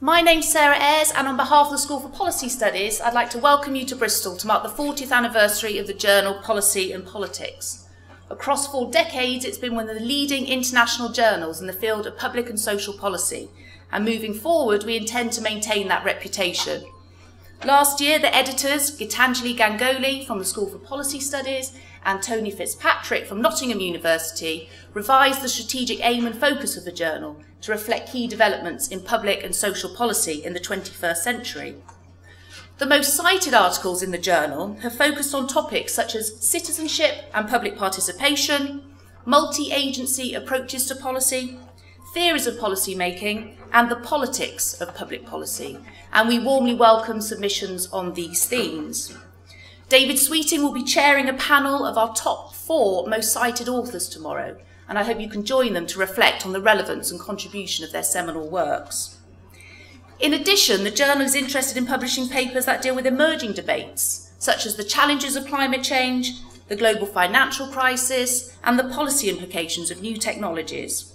My name's Sarah Ayres, and on behalf of the School for Policy Studies, I'd like to welcome you to Bristol to mark the 40th anniversary of the journal Policy and Politics. Across 4 decades, it's been one of the leading international journals in the field of public and social policy, and moving forward, we intend to maintain that reputation. Last year, the editors, Gitanjali Ganguly from the School for Policy Studies and Tony Fitzpatrick from Nottingham University, revised the strategic aim and focus of the journal to reflect key developments in public and social policy in the 21st century. The most cited articles in the journal have focused on topics such as citizenship and public participation, multi-agency approaches to policy, theories of policy making, and the politics of public policy, and we warmly welcome submissions on these themes. David Sweeting will be chairing a panel of our top 4 most cited authors tomorrow, and I hope you can join them to reflect on the relevance and contribution of their seminal works. In addition, the journal is interested in publishing papers that deal with emerging debates, such as the challenges of climate change, the global financial crisis, and the policy implications of new technologies.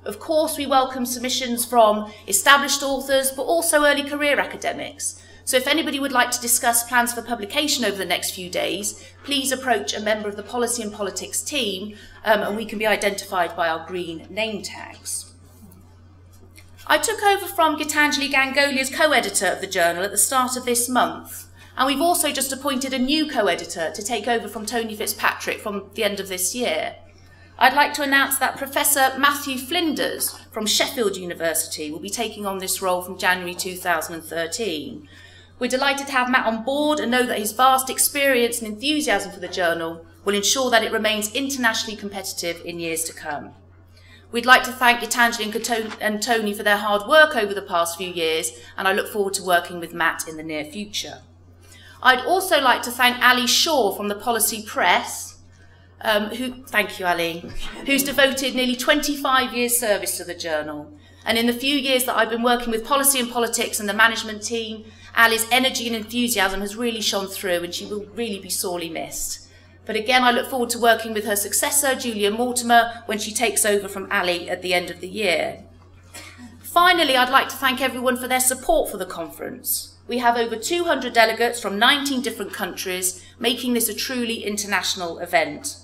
Of course, we welcome submissions from established authors, but also early career academics. So if anybody would like to discuss plans for publication over the next few days, please approach a member of the Policy and Politics team, and we can be identified by our green name tags. I took over from Gitanjali Ganguly as co-editor of the journal at the start of this month, and we've also just appointed a new co-editor to take over from Tony Fitzpatrick from the end of this year. I'd like to announce that Professor Matthew Flinders from Sheffield University will be taking on this role from January 2013. We're delighted to have Matt on board and know that his vast experience and enthusiasm for the journal will ensure that it remains internationally competitive in years to come. We'd like to thank Gitanjali and Tony for their hard work over the past few years, and I look forward to working with Matt in the near future. I'd also like to thank Ali Shaw from the Policy Press, thank you, Ali, who's devoted nearly 25 years' service to the journal. And in the few years that I've been working with Policy and Politics and the management team, Ali's energy and enthusiasm has really shone through, and she will really be sorely missed. But again, I look forward to working with her successor, Julia Mortimer, when she takes over from Ali at the end of the year. Finally, I'd like to thank everyone for their support for the conference. We have over 200 delegates from 19 different countries, making this a truly international event.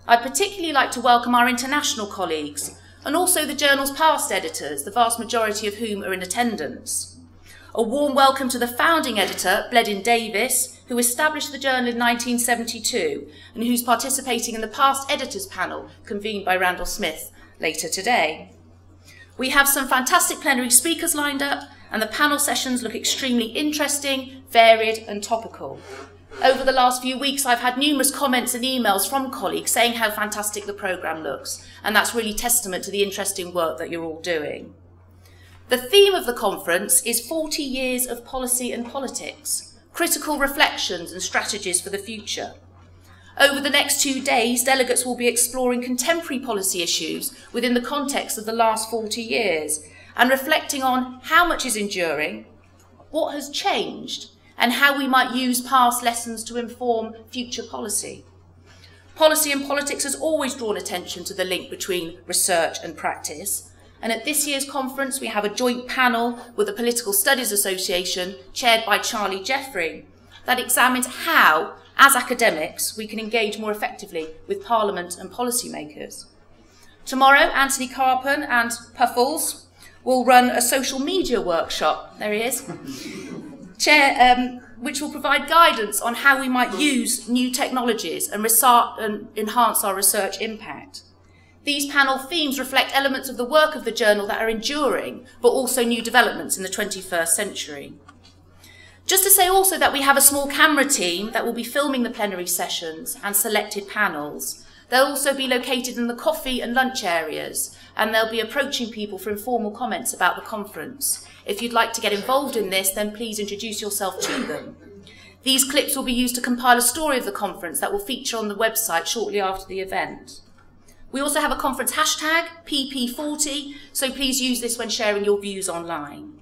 I'd particularly like to welcome our international colleagues, and also the journal's past editors, the vast majority of whom are in attendance. A warm welcome to the founding editor, Bledin Davis, who established the journal in 1972 and who's participating in the past editors panel convened by Randall Smith later today. We have some fantastic plenary speakers lined up, and the panel sessions look extremely interesting, varied and topical. Over the last few weeks, I've had numerous comments and emails from colleagues saying how fantastic the programme looks, and that's really testament to the interesting work that you're all doing. The theme of the conference is 40 years of policy and politics, critical reflections and strategies for the future. Over the next 2 days, delegates will be exploring contemporary policy issues within the context of the last 40 years and reflecting on how much is enduring, what has changed, and how we might use past lessons to inform future policy. Policy and politics has always drawn attention to the link between research and practice, and at this year's conference we have a joint panel with the Political Studies Association, chaired by Charlie Jeffrey, that examines how, as academics, we can engage more effectively with Parliament and policymakers. Tomorrow, Anthony Carpen and Puffles will run a social media workshop, there he is, which will provide guidance on how we might use new technologies and enhance our research impact. These panel themes reflect elements of the work of the journal that are enduring, but also new developments in the 21st century. Just to say also that we have a small camera team that will be filming the plenary sessions and selected panels. They'll also be located in the coffee and lunch areas, and they'll be approaching people for informal comments about the conference. If you'd like to get involved in this, then please introduce yourself to them. These clips will be used to compile a story of the conference that will feature on the website shortly after the event. We also have a conference hashtag, PP40, so please use this when sharing your views online.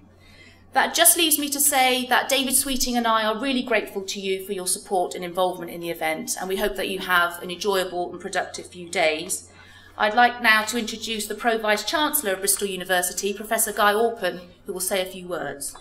That just leaves me to say that David Sweeting and I are really grateful to you for your support and involvement in the event, and we hope that you have an enjoyable and productive few days. I'd like now to introduce the Pro-Vice-Chancellor of Bristol University, Professor Guy Orpen, who will say a few words.